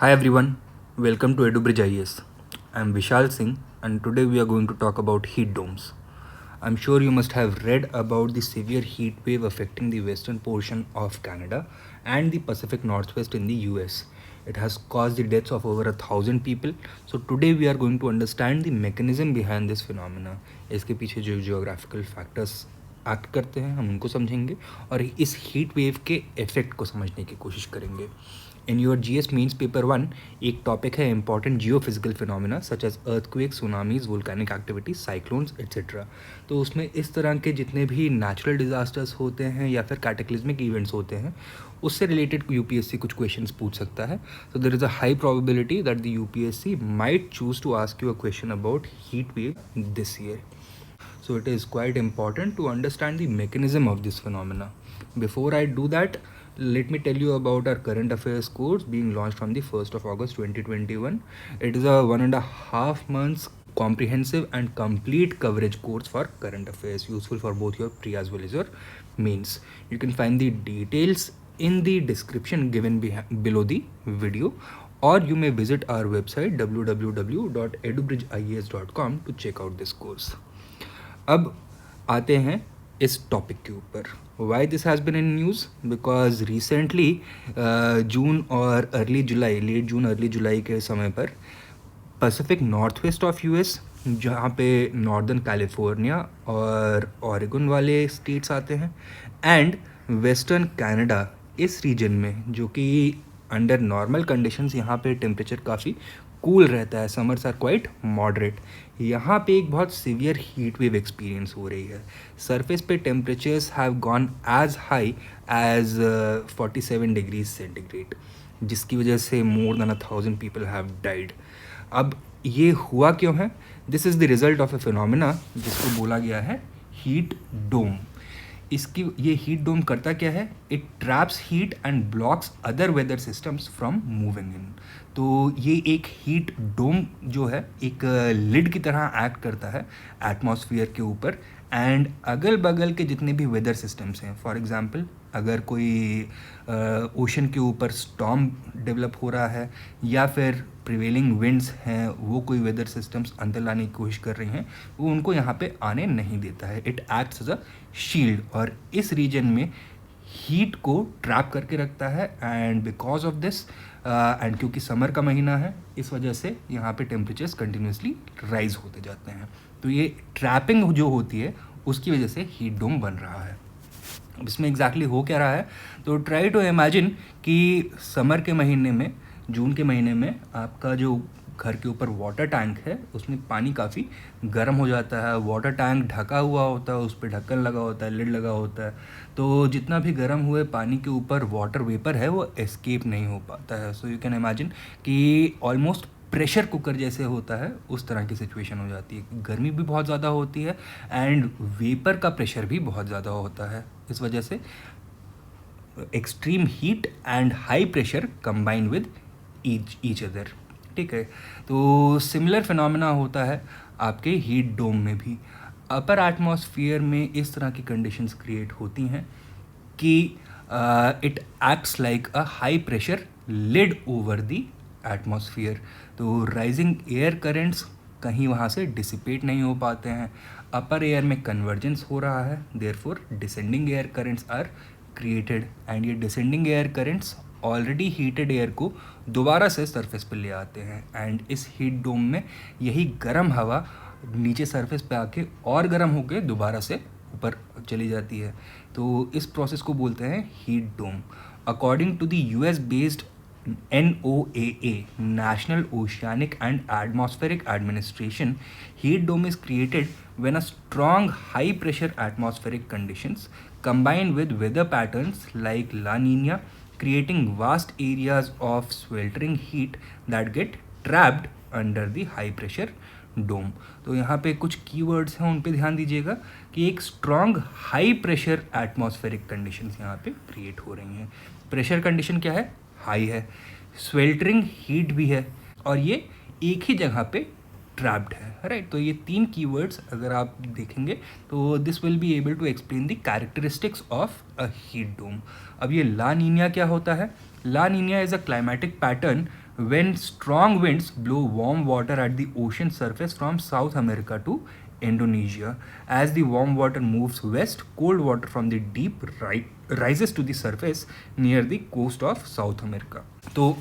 Hi everyone, welcome to EduBridge IAS. I'm Vishal Singh and today we are going to talk about heat domes. I'm sure you must have read about the severe heat wave affecting the western portion of Canada and the Pacific Northwest in the US. It has caused the deaths of over 1,000 people. So today we are going to understand the mechanism behind this phenomena. इसके पीछे जो geographical factors act करते हैं हम उनको समझेंगे और इस हीट वेव के इफेक्ट को समझने की कोशिश करेंगे. In your GS mains paper 1 एक टॉपिक है important geo physical phenomena such as earthquake, tsunamis, volcanic activity, cyclones etcetera. तो उसमें इस तरह के जितने भी नेचुरल डिजास्टर्स होते हैं या फिर कैटेक्लिज्मिक इवेंट्स होते हैं उससे रिलेटेड यूपीएससी कुछ क्वेश्चंस पूछ सकता है. So there is a high probability that the UPSC might choose to ask you a question about heat wave this year. So it is quite important to understand the mechanism of this phenomena. Before I do that, let me tell you about our current affairs course being launched from the 1st of August 2021. It is a 1.5 months comprehensive and complete coverage course for current affairs, useful for both your pre as well as your mains. You can find the details in the description given below the video, or you may visit our website www.edubridgeias.com to check out this course. अब आते हैं इस topic के ऊपर. Why this has been in news? Because recently June और early July, late June early July के समय पर Pacific north west of US, जहाँ पे नॉर्दर्न कैलिफोर्निया और ऑरेगन वाले स्टेट्स आते हैं, एंड वेस्टर्न कनाडा, इस रीजन में जो कि अंडर नॉर्मल कंडीशंस यहाँ पे टेम्परेचर काफ़ी कूल रहता है, समर्स आर क्वाइट मॉडरेट, यहाँ पे एक बहुत सीवियर हीट वेव एक्सपीरियंस हो रही है. सरफेस पे temperatures have gone as high as 47 degrees centigrade, जिसकी वजह से more than 1,000 people have died. अब ये हुआ क्यों है? This is the result of a phenomena जिसको बोला गया है हीट डोम. इसकी ये हीट डोम करता क्या है? It traps heat and blocks other weather systems from moving in. तो ये एक हीट डोम जो है एक लिड की तरह एक्ट करता है एटमॉस्फेयर के ऊपर, एंड अगल बगल के जितने भी वेदर सिस्टम्स हैं, फॉर एग्जांपल अगर कोई ओशन के ऊपर स्टॉर्म डेवलप हो रहा है या फिर प्रिवेलिंग विंड्स हैं, वो कोई वेदर सिस्टम्स अंदर लाने की कोशिश कर रही हैं, वो उनको यहाँ पे आने नहीं देता है. It acts as a shield और इस रीजन में हीट को ट्रैप करके रखता है. And because of this and क्योंकि समर का महीना है, इस वजह से यहाँ पे टेम्परेचर्स कंटिन्यूसली राइज होते जाते हैं. तो ये ट्रैपिंग जो होती है उसकी वजह से हीट डोम बन रहा है. अब इसमें एग्जैक्टली हो क्या रहा है? तो ट्राई टू इमेजिन कि समर के महीने में, जून के महीने में आपका जो घर के ऊपर वाटर टैंक है उसमें पानी काफ़ी गर्म हो जाता है. वाटर टैंक ढका हुआ होता है, उस पर ढक्कन लगा होता है, लिड लगा होता है, तो जितना भी गर्म हुए पानी के ऊपर वाटर वेपर है वो एस्केप नहीं हो पाता है. सो यू कैन इमेजिन कि ऑलमोस्ट प्रेशर कुकर जैसे होता है, उस तरह की सिचुएशन हो जाती है. गर्मी भी बहुत ज़्यादा होती है एंड वेपर का प्रेशर भी बहुत ज़्यादा होता है. इस वजह से extreme heat and high pressure combine with each other. ठीक है, तो सिमिलर फिनोमेना होता है आपके हीट डोम में भी. अपर एटमॉस्फेयर में इस तरह की कंडीशंस क्रिएट होती हैं कि it acts like a high pressure lid over the atmosphere. तो राइजिंग एयर करेंट्स कहीं वहाँ से डिसिपेट नहीं हो पाते हैं. अपर एयर में कन्वर्जेंस हो रहा है, therefore descending air currents are created, and ये descending air currents already heated air को दोबारा से सरफेस पे ले आते हैं. एंड इस हीट डोम में यही गर्म हवा नीचे सरफेस पे आके और गर्म होके दोबारा से ऊपर चली जाती है. तो इस प्रोसेस को बोलते हैं heat dome. According to the US based NOAA, National Oceanic and Atmospheric Administration, heat dome is created when a strong high pressure atmospheric conditions combine with weather patterns like La Nina, creating vast areas of sweltering heat that get trapped under the high pressure dome. तो यहाँ पे कुछ keywords हैं, उन पे ध्यान दीजिएगा कि एक strong high pressure atmospheric conditions यहाँ पे क्रिएट हो रही हैं. प्रेशर कंडीशन क्या है? हाई है. स्वेल्टरिंग हीट भी है और ये एक ही जगह पे ट्रैप्ड है, राइट. तो ये 3 कीवर्ड्स अगर आप देखेंगे तो this will be able to explain the characteristics of a heat dome. अब ये ला नीनिया क्या होता है? La Nina is a climatic pattern when strong winds blow warm water at the ocean surface from South America to Indonesia. As the warm water moves west, cold water from the deep rises to the surface near the coast of South America. तो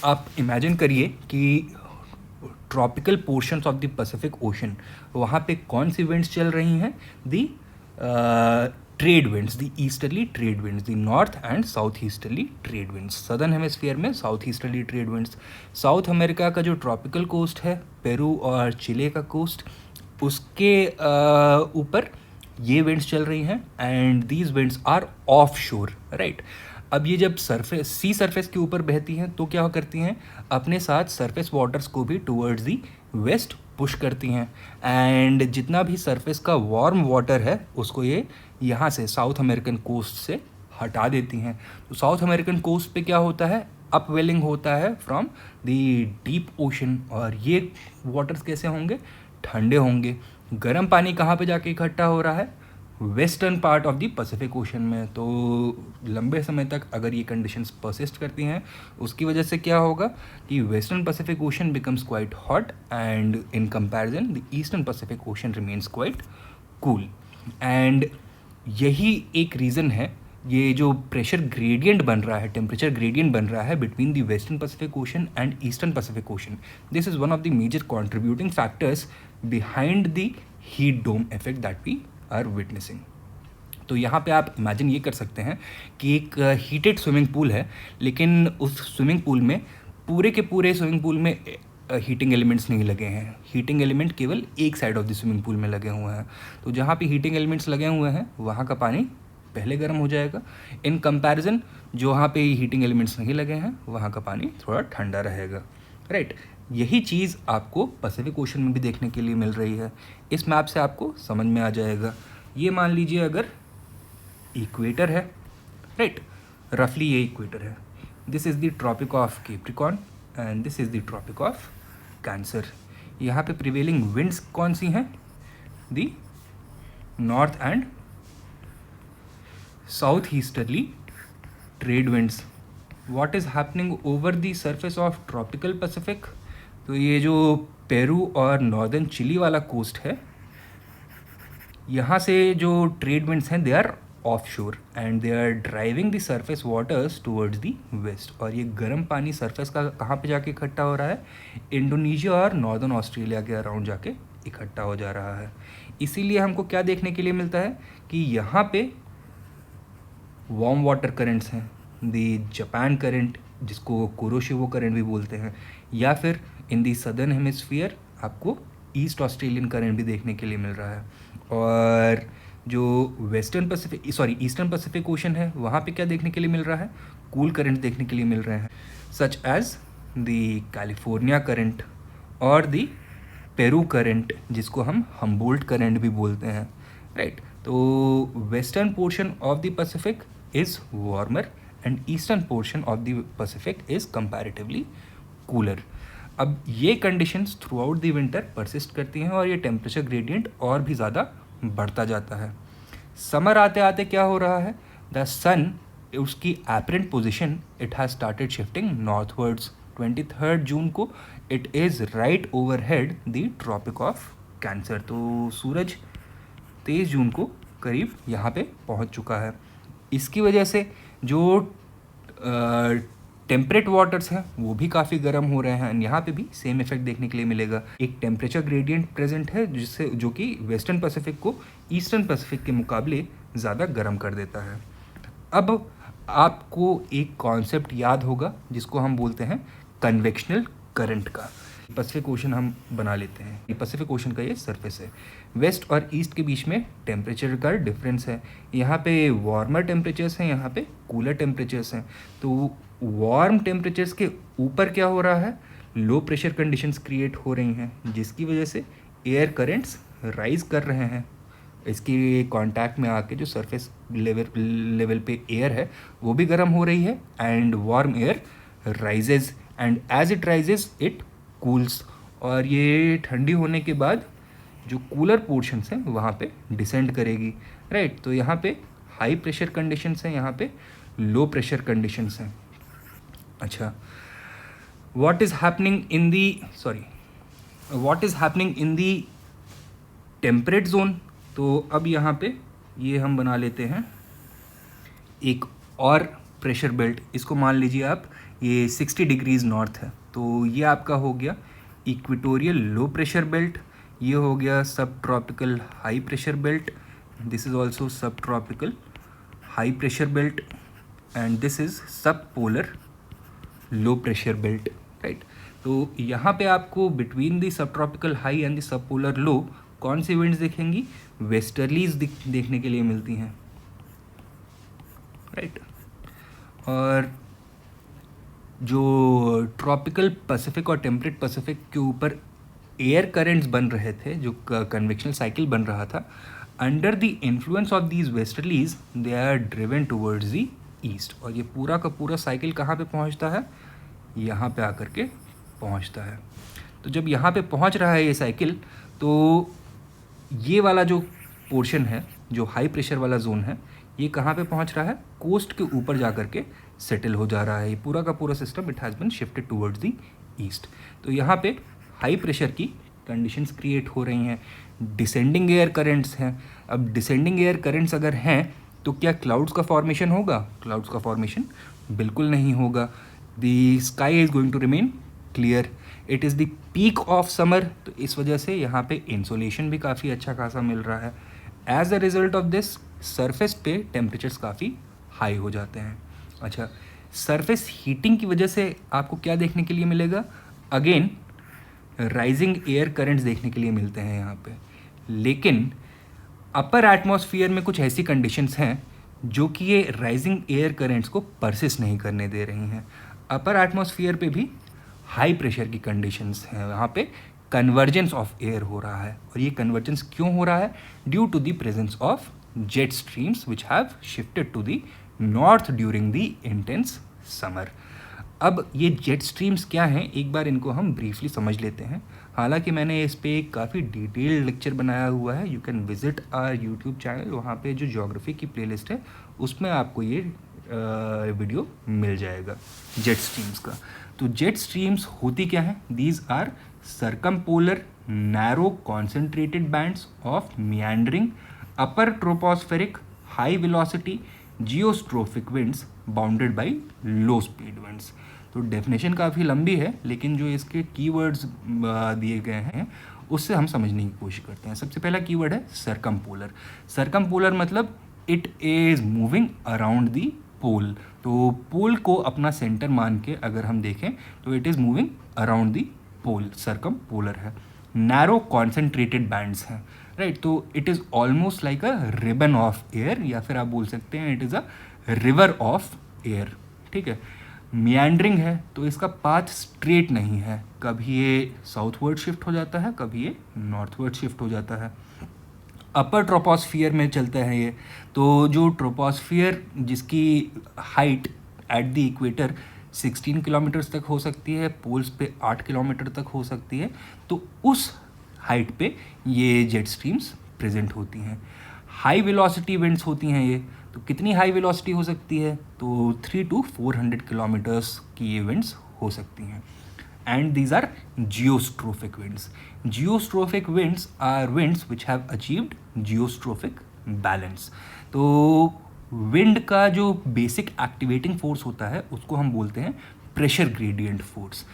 आप imagine करिए कि tropical portions of the Pacific ocean, वहाँ पे कौन सी winds चल रही हैं? The trade winds, the easterly trade winds, the north and south easterly trade winds. Southern hemisphere में south easterly trade winds. South America का जो ट्रॉपिकल कोस्ट है, पेरू और चिले का कोस्ट, उसके ऊपर ये विंड्स चल रही हैं and these winds are offshore, right. अब ये जब सी सरफेस के ऊपर बहती हैं तो क्या करती हैं? अपने साथ सरफेस वाटर्स को भी टुवर्ड्स दी वेस्ट पुश करती हैं एंड जितना भी सरफेस का वार्म वाटर है उसको ये यहाँ से साउथ अमेरिकन कोस्ट से हटा देती हैं। तो साउथ अमेरिकन कोस्ट पे क्या होता है? अपवेलिंग होता है फ्रॉम द डीप ओशन, और ये वाटर्स कैसे होंगे? ठंडे होंगे। गर्म पानी कहाँ पे जाके इकट्ठा हो रहा है? Western part of the Pacific ocean में। तो लंबे समय तक अगर ये कंडीशंस परसिस्ट करती हैं उसकी वजह से क्या होगा कि western Pacific ocean becomes quite hot and in comparison the eastern Pacific ocean remains quite cool. And यही एक रीज़न है, ये जो प्रेशर ग्रेडियंट बन रहा है, टेम्परेचर ग्रेडियंट बन रहा है between the western Pacific ocean and eastern Pacific ocean. This is one of the major contributing factors behind the heat dome effect that we are witnessing. तो यहाँ पे आप इमेजिन ये कर सकते हैं कि एक हीटेड स्विमिंग पूल है, लेकिन उस स्विमिंग पूल में पूरे के पूरे स्विमिंग पूल में हीटिंग एलिमेंट्स नहीं लगे हैं। हीटिंग एलिमेंट केवल एक side of the swimming pool में लगे हुए हैं। तो जहाँ पे हीटिंग एलिमेंट्स लगे हुए हैं वहाँ का पानी पहले गर्म हो जाएगा, इन कंपैरिजन जहाँ पे हीटिंग एलिमेंट्स नहीं लगे हैं वहाँ का पानी थोड़ा ठंडा रहेगा, राइट। यही चीज़ आपको पैसिफिक ओशन में भी देखने के लिए मिल रही है। इस मैप से आपको समझ में आ जाएगा। ये मान लीजिए अगर इक्वेटर है, राइट, रफली ये इक्वेटर है। This is the tropic of Capricorn and this is the tropic of Cancer. यहाँ पे प्रिवेलिंग विंड्स कौन सी हैं? The north and south easterly trade winds. What is happening over the surface of tropical Pacific? तो ये जो Peru और northern chilli वाला कोस्ट है, यहाँ से जो ट्रेड विंड्स हैं they are offshore and they are driving the surface waters towards the west. और ये गर्म पानी सरफेस का कहाँ पे जाके इकट्ठा हो रहा है? इंडोनेशिया और नॉर्दर्न ऑस्ट्रेलिया के अराउंड जाके इकट्ठा हो जा रहा है। इसीलिए हमको क्या देखने के लिए मिलता है कि यहाँ पे वार्म वाटर करेंट्स हैं, द जापान करंट जिसको कुरोशिवो करंट भी बोलते हैं, या फिर इन दी सदर्न हेमिस्फीयर आपको ईस्ट ऑस्ट्रेलियन करंट भी देखने के लिए मिल रहा है। और जो ईस्टर्न पैसिफिक ओशन है वहाँ पे क्या देखने के लिए मिल रहा है? कूल करंट देखने के लिए मिल रहे हैं, such as the California current और द पेरू करंट जिसको हम हम्बोल्ट करंट भी बोलते हैं, राइट। तो western portion of the Pacific is warmer and eastern portion of the Pacific is comparatively cooler. अब ये conditions throughout the winter persist करती हैं और ये टेम्परेचर ग्रेडियंट और भी ज़्यादा बढ़ता जाता है। समर आते आते क्या हो रहा है? द सन, उसकी apparent position it has started shifting northwards. 23 जून को it is right overhead the tropic of Cancer. तो सूरज 23 जून को करीब यहाँ पे पहुँच चुका है। इसकी वजह से जो टेम्परेट वाटर्स हैं वो भी काफ़ी गर्म हो रहे हैं। यहाँ पे भी सेम इफेक्ट देखने के लिए मिलेगा। एक टेम्परेचर ग्रेडियंट प्रेजेंट है जिससे जो कि वेस्टर्न पैसिफिक को ईस्टर्न पैसिफिक के मुकाबले ज़्यादा गर्म कर देता है। अब आपको एक कॉन्सेप्ट याद होगा जिसको हम बोलते हैं कन्वेक्शनल करंट का। पैसिफिक ओशन हम बना लेते हैं, ये पैसिफिक ओशन का ये सरफेस है। वेस्ट और ईस्ट के बीच में टेम्परेचर का डिफरेंस है। यहाँ पे वार्मर टेम्परेचर्स हैं, यहाँ पे कूलर टेम्परेचर्स हैं। तो वार्म टेम्परेचर्स के ऊपर क्या हो रहा है? लो प्रेशर कंडीशंस क्रिएट हो रही हैं जिसकी वजह से एयर करंट्स राइज कर रहे हैं। इसके कांटेक्ट में आके जो सरफेस लेवल पे एयर है वो भी गर्म हो रही है and warm air rises and as it rises it cools. और ये ठंडी होने के बाद जो कूलर पोर्शंस हैं वहाँ पे डिसेंड करेगी, राइट। तो यहाँ पे हाई प्रेशर कंडीशंस हैं, यहाँ पे लो प्रेशर कंडीशंस हैं। अच्छा, what is happening in the what is happening in the temperate zone. तो अब यहाँ पे ये हम बना लेते हैं एक और प्रेशर बेल्ट, इसको मान लीजिए आप ये 60 डिग्रीज नॉर्थ है, तो ये आपका हो गया इक्वेटोरियल लो प्रेशर बेल्ट, ये हो गया sub tropical high pressure belt, this is also sub tropical high pressure belt, and this is sub polar low pressure belt, right. तो यहाँ पे आपको between the sub tropical high and the sub polar low कौन सी winds दिखेंगी, westerlies देखने के लिए मिलती हैं, राइट। और जो ट्रॉपिकल पैसिफिक और टेम्परेट पैसिफिक के ऊपर एयर करेंट्स बन रहे थे, जो कन्वेक्शनल साइकिल बन रहा था, under the influence of these westerlies they are driven towards the east, और ये पूरा का पूरा साइकिल कहाँ पे पहुँचता है, यहाँ पे आकर के पहुँचता है। तो जब यहाँ पे पहुँच रहा है ये साइकिल, तो ये वाला जो पोर्शन है, जो हाई प्रेशर वाला जोन है, ये कहाँ पे पहुँच रहा है, कोस्ट के ऊपर जा कर के सेटल हो जा रहा है। ये पूरा का पूरा system it has been shifted towards the east. तो यहाँ पे हाई प्रेशर की कंडीशंस क्रिएट हो रही हैं, डिसेंडिंग एयर करेंट्स हैं। अब डिसेंडिंग एयर करेंट्स अगर हैं तो क्या क्लाउड्स का फॉर्मेशन होगा, क्लाउड्स का फॉर्मेशन बिल्कुल नहीं होगा। The sky is going to remain clear, it is the peak of summer, तो इस वजह से यहाँ पे इंसोलेशन भी काफ़ी अच्छा खासा मिल रहा है। As a result of this surface पे टेम्परेचर्स काफ़ी हाई हो जाते हैं। अच्छा, सरफेस हीटिंग की वजह से आपको क्या देखने के लिए मिलेगा, अगेन राइजिंग एयर करंट्स देखने के लिए मिलते हैं यहाँ पे। लेकिन अपर एटमॉस्फेयर में कुछ ऐसी कंडीशंस हैं जो कि ये राइजिंग एयर करंट्स को परसिस्ट नहीं करने दे रही हैं। अपर एटमॉस्फेयर पे भी हाई प्रेशर की कंडीशंस हैं, वहाँ पे कन्वर्जेंस ऑफ एयर हो रहा है। और ये कन्वर्जेंस क्यों हो रहा है, due to the presence of jet streams which have shifted to the north during the intense summer. अब ये जेट स्ट्रीम्स क्या हैं, एक बार इनको हम ब्रीफली समझ लेते हैं। हालांकि मैंने इस पर एक काफ़ी डिटेल्ड लेक्चर बनाया हुआ है, you can visit our YouTube channel, वहाँ पे जो ज्योग्राफी की प्लेलिस्ट है उसमें आपको ये वीडियो मिल जाएगा जेट स्ट्रीम्स का। तो जेट स्ट्रीम्स होती क्या हैं, these are circumpolar narrow concentrated bands of meandering upper tropospheric high velocity geostrophic winds bounded by low speed winds. तो डेफिनेशन काफ़ी लंबी है, लेकिन जो इसके कीवर्ड्स दिए गए हैं उससे हम समझने की कोशिश करते हैं। सबसे पहला कीवर्ड है सरकमपोलर। सरकमपोलर मतलब it is moving around the pole. तो पोल को अपना सेंटर मान के अगर हम देखें तो it is moving around the pole, circumpolar है। नैरो कॉन्सेंट्रेटेड बैंड्स हैं, राइट। तो it is almost like a ribbon of air, या फिर आप बोल सकते हैं it is a river of air, ठीक है। मियांडरिंग है तो इसका पाथ स्ट्रेट नहीं है, कभी ये साउथवर्ड शिफ्ट हो जाता है, कभी ये नॉर्थवर्ड शिफ्ट हो जाता है। अपर ट्रोपोस्फियर में चलता है ये। तो जो ट्रोपोस्फियर जिसकी height at the equator 16 kilometres तक हो सकती है, पोल्स पे 8 किलोमीटर तक हो सकती है, तो उस हाइट पे ये जेट स्ट्रीम्स प्रेजेंट होती हैं। हाई वेलोसिटी विंड्स होती हैं ये, तो कितनी हाई वेलोसिटी हो सकती है, तो 300 to 400 किलोमीटर्स की ये विंड्स हो सकती हैं। And these are geostrophic winds. Geostrophic winds are winds which have achieved geostrophic balance. तो विंड का जो बेसिक एक्टिवेटिंग फोर्स होता है उसको हम बोलते हैं pressure gradient force.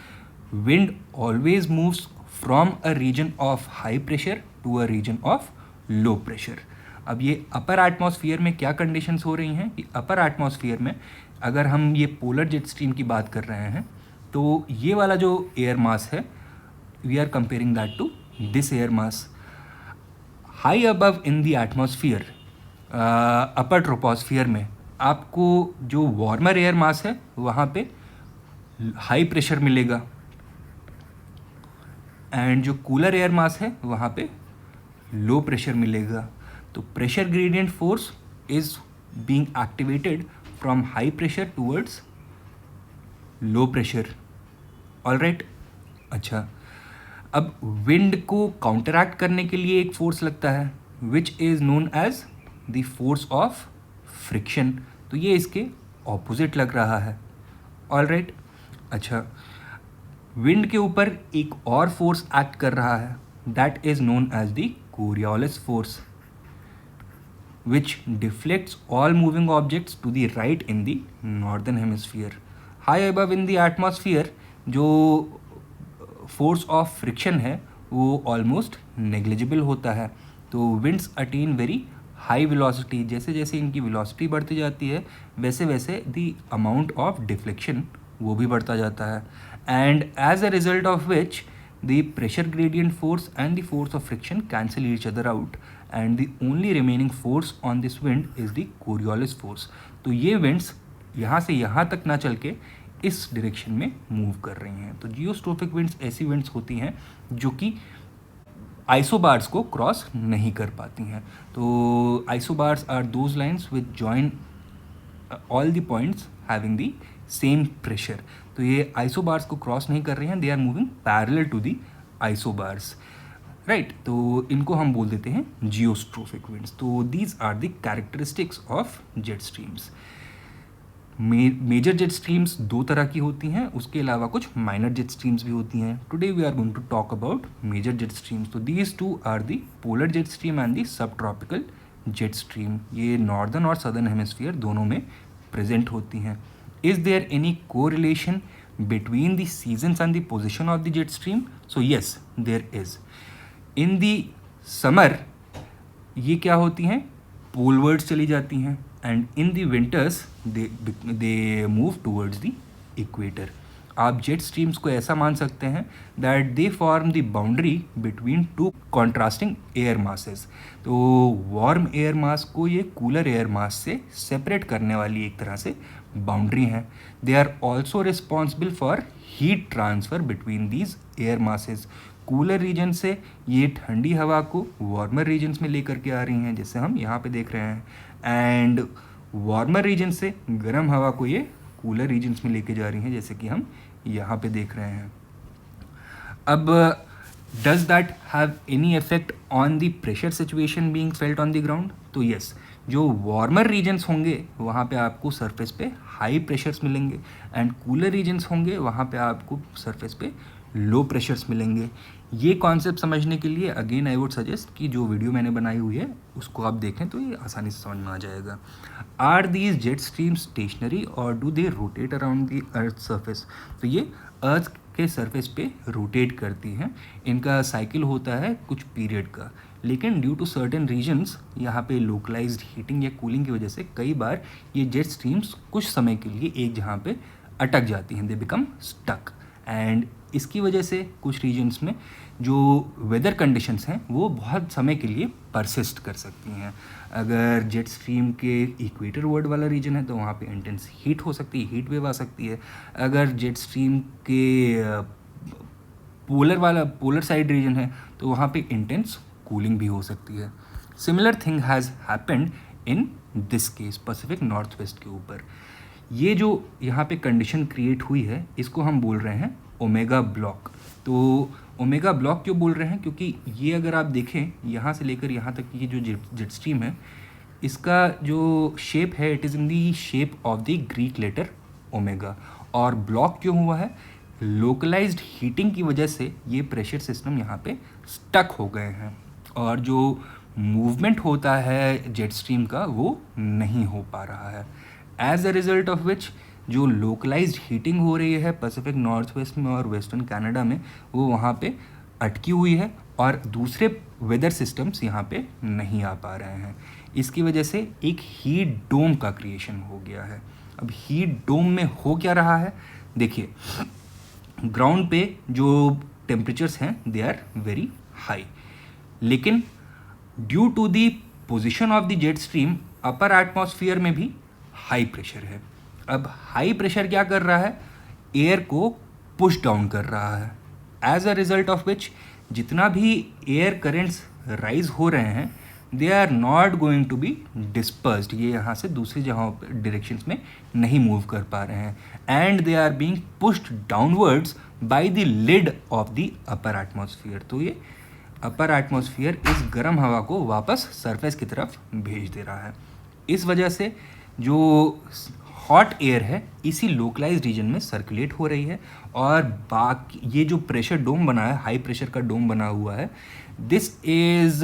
Wind always moves from a region of high pressure to a region of low pressure. अब ये अपर एटमॉस्फेयर में क्या कंडीशंस हो रही हैं कि अपर एटमॉस्फेयर में अगर हम ये पोलर जेट स्ट्रीम की बात कर रहे हैं, तो ये वाला जो एयर मास है, we are comparing that to this air mass high above in the atmosphere. Upper troposphere में आपको जो वार्मर एयर मास है वहाँ पे हाई प्रेशर मिलेगा, एंड जो कूलर एयर मास है वहाँ पे लो प्रेशर मिलेगा। तो pressure gradient force is being activated from high pressure towards low pressure, alright. अच्छा, अब विंड को काउंटरैक्ट करने के लिए एक फोर्स लगता है which is known as the force of friction. तो ये इसके ऑपोजिट लग रहा है, ऑलराइट। अच्छा, विंड के ऊपर एक और फोर्स एक्ट कर रहा है, that is known as the Coriolis force, which deflects all moving objects to the right in the northern hemisphere. High above in the atmosphere जो फोर्स ऑफ फ्रिक्शन है वो ऑलमोस्ट नेग्लिजिबल होता है. तो winds attain very high velocity. जैसे जैसे इनकी velocity बढ़ती जाती है वैसे वैसे द अमाउंट ऑफ डिफ्लेक्शन वो भी बढ़ता जाता है. And as a result of which the pressure gradient force and the force of friction cancel each other out and the only remaining force on this wind is the Coriolis force. तो ये winds यहाँ से यहाँ तक ना चल के इस डायरेक्शन में मूव कर रही हैं. तो जियोस्ट्रोफिक विंड्स ऐसी विंड्स होती हैं जो कि आइसोबार्स को क्रॉस नहीं कर पाती हैं. तो isobars are those lines which join all the points having the same pressure. तो ये आइसोबार्स को क्रॉस नहीं कर रही हैं, they are moving parallel to the isobars, right. तो इनको हम बोल देते हैं जियोस्ट्रोफिक विंड्स. तो these are the characteristics of jet streams. Major jet streams दो तरह की होती हैं, उसके अलावा कुछ माइनर जेट स्ट्रीम्स भी होती हैं. Today we are going to talk about major jet streams. तो these two are the polar jet stream and the sub tropical jet stream. ये नॉर्दर्न और सदर्न हेमिस्फीयर दोनों में प्रेजेंट होती हैं. Is there any correlation between the seasons and the position of the jet stream? So yes, there is. In the summer ये क्या होती हैं, पोलवर्ड्स चली जाती हैं, and in the winters they move towards the equator. आप जेट स्ट्रीम्स को ऐसा मान सकते हैं that they form the boundary between two contrasting air masses. तो वार्म एयर मास को ये कूलर एयर मास से सेपरेट करने वाली एक तरह से बाउंड्री हैं. They are also responsible for heat transfer between these air masses. Cooler region से ये ठंडी हवा को वार्मर रीजन्स में लेकर के आ रही हैं, जैसे हम यहाँ पे देख रहे हैं, एंड वार्मर रीजन से गर्म हवा को ये कूलर रीजन्स में लेके जा रही हैं, जैसे कि हम यहाँ पे देख रहे हैं. अब does that have any effect on the pressure situation being felt on the ground? तो यस, जो वार्मर रीजन्स होंगे वहाँ पे आपको सरफेस पे हाई प्रेशर्स मिलेंगे, एंड कूलर रीजन्स होंगे वहाँ पे आपको सरफेस पे लो प्रेशर्स मिलेंगे. ये कॉन्सेप्ट समझने के लिए अगेन आई वुड सजेस्ट कि जो वीडियो मैंने बनाई हुई है उसको आप देखें तो ये आसानी से समझ में आ जाएगा. Are these jet stream stationary और do they rotate around the earth surface? तो ये अर्थ के सरफेस पे रोटेट करती हैं. इनका साइकिल होता है कुछ पीरियड का, लेकिन ड्यू टू सर्टेन रीजन्स यहाँ पे लोकलाइज्ड हीटिंग या कूलिंग की वजह से कई बार ये जेट स्ट्रीम्स कुछ समय के लिए एक जगह पे अटक जाती हैं, दे बिकम स्टक. एंड इसकी वजह से कुछ रीजन्स में जो वेदर कंडीशंस हैं वो बहुत समय के लिए परसिस्ट कर सकती हैं. अगर जेट स्ट्रीम के इक्वेटर वर्ड वाला रीजन है तो वहाँ पे इंटेंस हीट हो सकती है, हीट वेव आ सकती है. अगर जेट स्ट्रीम के पोलर साइड रीजन है तो वहाँ पे इंटेंस कूलिंग भी हो सकती है. Similar thing has happened in this case Pacific north waste के ऊपर. ये जो यहाँ पे कंडीशन क्रिएट हुई है इसको हम बोल रहे हैं ओमेगा ब्लॉक. तो ओमेगा ब्लॉक क्यों बोल रहे हैं? क्योंकि ये अगर आप देखें यहाँ से लेकर यहाँ तक ये जो जेट स्ट्रीम है इसका जो शेप है it is in the shape of the Greek letter omega. और ब्लॉक क्यों हुआ है? लोकलाइज्ड हीटिंग की वजह से ये प्रेशर सिस्टम यहाँ पे स्टक हो गए हैं और जो मूवमेंट होता है जेट स्ट्रीम का वो नहीं हो पा रहा है. As a result of which जो लोकलाइज्ड हीटिंग हो रही है पैसिफिक नॉर्थ वेस्ट में और वेस्टर्न कनाडा में वो वहाँ पे अटकी हुई है और दूसरे वेदर सिस्टम्स यहाँ पे नहीं आ पा रहे हैं. इसकी वजह से एक हीट डोम का क्रिएशन हो गया है. अब हीट डोम में हो क्या रहा है? देखिए, ग्राउंड पे जो टेम्परेचर्स हैं दे आर वेरी हाई, लेकिन due to the position of the jet stream upper atmosphere में भी हाई प्रेशर है. अब हाई प्रेशर क्या कर रहा है? एयर को पुश डाउन कर रहा है. As a result of which जितना भी एयर करेंट्स राइज हो रहे हैं they are not going to be dispersed. ये यहाँ से दूसरी जगहों डायरेक्शंस में नहीं मूव कर पा रहे हैं and they are being pushed downwards by the lid of the upper atmosphere. तो ये अपर एटमॉस्फेयर इस गर्म हवा को वापस सरफेस की तरफ भेज दे रहा है. इस वजह से जो हॉट एयर है इसी लोकलाइज्ड रीजन में सर्कुलेट हो रही है, और बाकी ये जो प्रेशर डोम बना है, हाई प्रेशर का डोम बना हुआ है, this is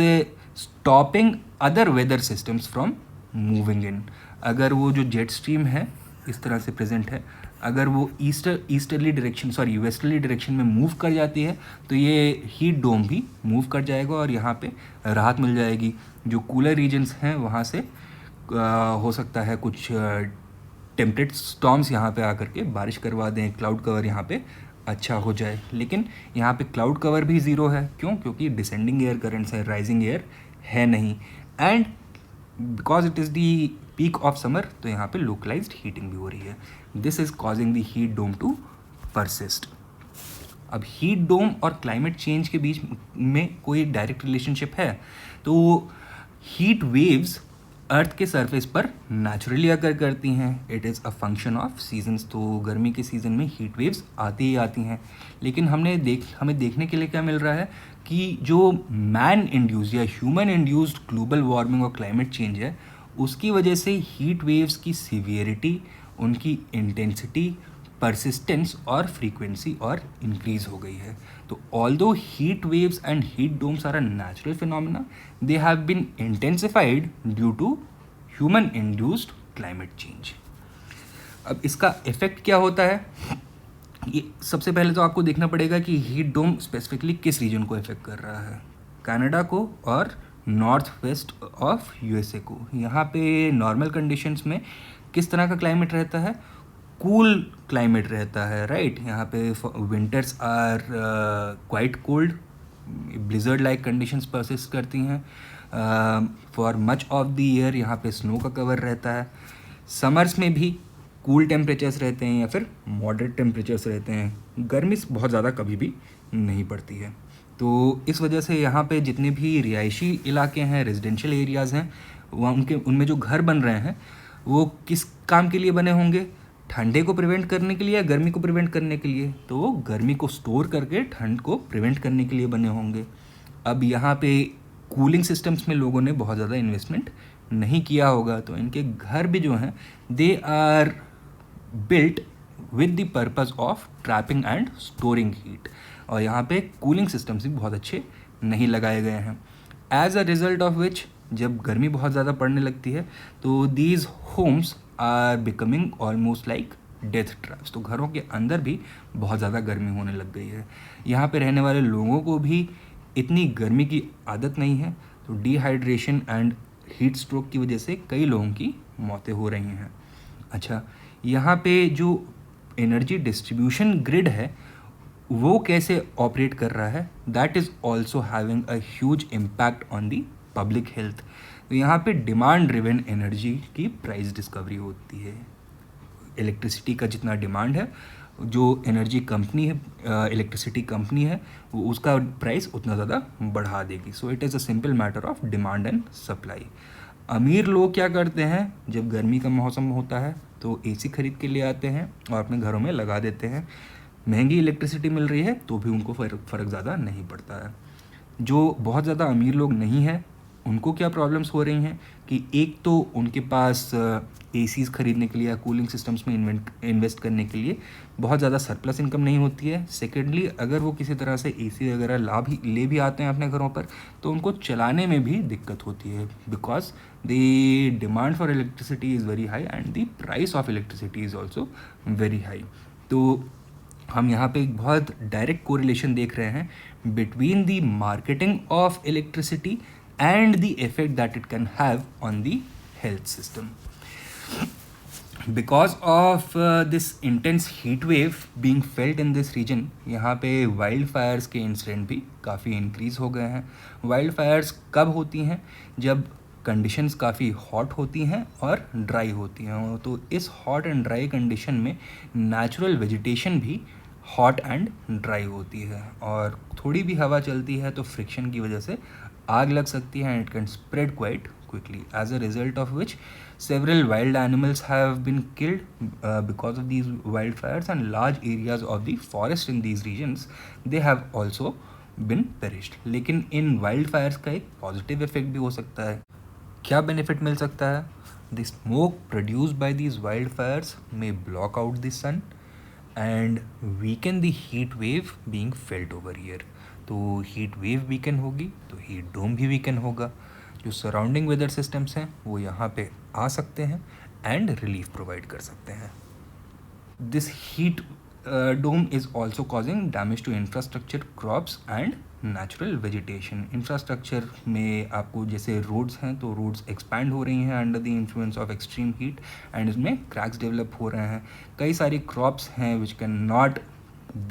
stopping other weather systems from moving in. अगर वो जो जेट स्ट्रीम है इस तरह से प्रेजेंट है, अगर वो वेस्टर्ली डायरेक्शन में मूव कर जाती है तो ये हीट डोम भी मूव कर जाएगा और यहाँ पे राहत मिल जाएगी। जो कूलर रीजन्स हैं वहाँ से हो सकता है कुछ टेम्परेट स्टॉर्म्स यहाँ पे आकर के बारिश करवा दें, क्लाउड कवर यहाँ पे अच्छा हो जाए। लेकिन यहाँ पे क्लाउड कवर भी ज़ीरो है, क्यों? क्योंकि डिसेंडिंग एयर करंट्स है, राइजिंग एयर है नहीं, and because it is the peak of summer, तो यहाँ पे लोकलाइज्ड हीटिंग भी हो रही है। This is causing the heat dome to persist. अब हीट डोम और क्लाइमेट चेंज के बीच में कोई डायरेक्ट रिलेशनशिप है? तो हीट वेव्स अर्थ के सरफेस पर नेचुरली अकर करती हैं। It is a function of seasons. तो गर्मी के सीज़न में हीट वेव्स आती ही आती हैं, लेकिन हमें देखने के लिए क्या मिल रहा है कि जो मैन इंड्यूस्ड या ह्यूमन इंड्यूस्ड ग्लोबल वार्मिंग और क्लाइमेट चेंज है, उसकी वजह से हीट वेव्स की सीवियरिटी, उनकी इंटेंसिटी, परसिस्टेंस और फ्रीक्वेंसी और इंक्रीज हो गई है। तो although heat waves and heat domes are a natural phenomena, they have been intensified due to human induced climate change. अब इसका इफेक्ट क्या होता है? ये सबसे पहले तो आपको देखना पड़ेगा कि हीट डोम स्पेसिफिकली किस रीजन को इफेक्ट कर रहा है, कनाडा को और नॉर्थ वेस्ट ऑफ यूएसए को। यहाँ पे नॉर्मल कंडीशंस में किस तरह का क्लाइमेट रहता है? कूल क्लाइमेट रहता है, राइट? यहाँ पे winters are quite cold, blizzard like conditions persist करती हैं। For much of the year यहाँ पे स्नो का कवर रहता है। समर्स में भी कूल टेम्परेचर्स रहते हैं या फिर मॉडरेट टेम्परेचर्स रहते हैं। गर्मी बहुत ज़्यादा कभी भी नहीं पड़ती है। तो इस वजह से यहाँ पे जितने भी रिहायशी इलाके हैं, रेजिडेंशियल एरियाज़ हैं, वहाँ उनमें जो घर बन रहे हैं वो किस काम के लिए बने होंगे? ठंडे को प्रिवेंट करने के लिए या गर्मी को प्रिवेंट करने के लिए? तो वो गर्मी को स्टोर करके ठंड को प्रिवेंट करने के लिए बने होंगे। अब यहाँ पे कूलिंग सिस्टम्स में लोगों ने बहुत ज़्यादा इन्वेस्टमेंट नहीं किया होगा, तो इनके घर भी जो हैं they are built with the purpose of trapping and storing heat, और यहाँ पे कूलिंग सिस्टम्स भी बहुत अच्छे नहीं लगाए गए हैं। As a result of which जब गर्मी बहुत ज़्यादा पड़ने लगती है तो these homes are becoming almost like death traps. तो घरों के अंदर भी बहुत ज़्यादा गर्मी होने लग गई है। यहाँ पे रहने वाले लोगों को भी इतनी गर्मी की आदत नहीं है, तो डिहाइड्रेशन एंड हीट स्ट्रोक की वजह से कई लोगों की मौतें हो रही हैं। अच्छा, यहाँ पे जो एनर्जी डिस्ट्रीब्यूशन ग्रिड है वो कैसे ऑपरेट कर रहा है? That is also having a huge impact on the public health. तो यहाँ पे डिमांड ड्रिवन एनर्जी की प्राइस डिस्कवरी होती है। इलेक्ट्रिसिटी का जितना डिमांड है, जो एनर्जी कंपनी है, इलेक्ट्रिसिटी कंपनी है, वो उसका प्राइस उतना ज़्यादा बढ़ा देगी। So it is a simple matter of demand and supply. अमीर लोग क्या करते हैं, जब गर्मी का मौसम होता है तो एसी खरीद के ले आते हैं और अपने घरों में लगा देते हैं। महंगी इलेक्ट्रिसिटी मिल रही है तो भी उनको फ़र्क ज़्यादा नहीं पड़ता है। जो बहुत ज़्यादा अमीर लोग नहीं हैं उनको क्या प्रॉब्लम्स हो रही हैं कि एक तो उनके पास एसीज़ ख़रीदने के लिए या कूलिंग सिस्टम्स में इन्वेस्ट करने के लिए बहुत ज़्यादा सरप्लस इनकम नहीं होती है। सेकेंडली, अगर वो किसी तरह से एसी वगैरह ले भी आते हैं अपने घरों पर तो उनको चलाने में भी दिक्कत होती है, because the demand for electricity is very high and the price of electricity is also very high. तो हम यहाँ पे एक बहुत डायरेक्ट कोरिलेशन देख रहे हैं between the marketing of electricity and the effect that it can have on the health system. Because of this intense heat wave being felt in this region, यहाँ पे वाइल्ड फायर्स के incident भी काफ़ी increase हो गए हैं। Wild Fyers कब होती हैं? जब कंडीशंस काफ़ी हॉट होती हैं और ड्राई होती हैं। तो इस हॉट एंड ड्राई कंडीशन में नेचुरल वेजिटेशन भी हॉट एंड ड्राई होती है, और थोड़ी भी हवा चलती है तो फ्रिक्शन की वजह से आग लग सकती है, and it can spread quite quickly, as a result of which several wild animals have been killed because of these wildfires, and large areas of the forest in these regions they have also been perished. लेकिन इन wildfires का एक positive effect भी हो सकता है। क्या benefit मिल सकता है? the smoke produced by these wildfires may block out the sun and weaken the heat wave being felt over here. तो हीट वेव वीकन होगी तो हीट डोम भी वीकन होगा. जो सराउंडिंग वेदर सिस्टम्स हैं वो यहाँ पे आ सकते हैं एंड रिलीफ प्रोवाइड कर सकते हैं. This heat dome is also causing damage to infrastructure, crops and natural vegetation. Infrastructure में आपको जैसे roads हैं तो roads expand हो रही हैं under the influence of extreme heat and इसमें cracks develop हो रहे हैं. कई सारी crops हैं which cannot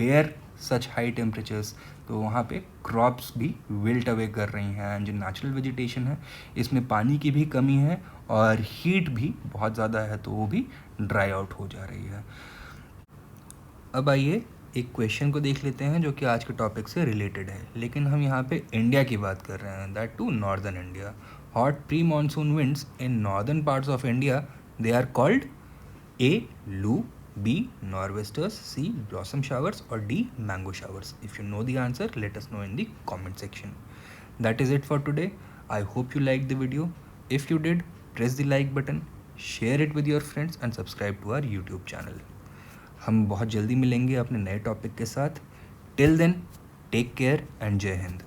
bear such high temperatures, तो वहाँ पे क्रॉप्स भी विल्ट अवे कर रही हैं. एंड जो नेचुरल वेजिटेशन है इसमें पानी की भी कमी है और हीट भी बहुत ज़्यादा है तो वो भी ड्राई आउट हो जा रही है. अब आइए एक क्वेश्चन को देख लेते हैं जो कि आज के टॉपिक से रिलेटेड है, लेकिन हम यहाँ पे इंडिया की बात कर रहे हैं, that to northern India. Hot pre monsoon winds in northern parts of India, they are called A. Loo, B. nor'westers, C. blossom showers or D. mango showers. If you know the answer, let us know in the comment section. That is it for today. I hope you liked the video. If you did, press the like button, share it with your friends and subscribe to our YouTube channel. हम बहुत जल्दी मिलेंगे अपने नए topic के साथ. Till then, take care and Jai Hind.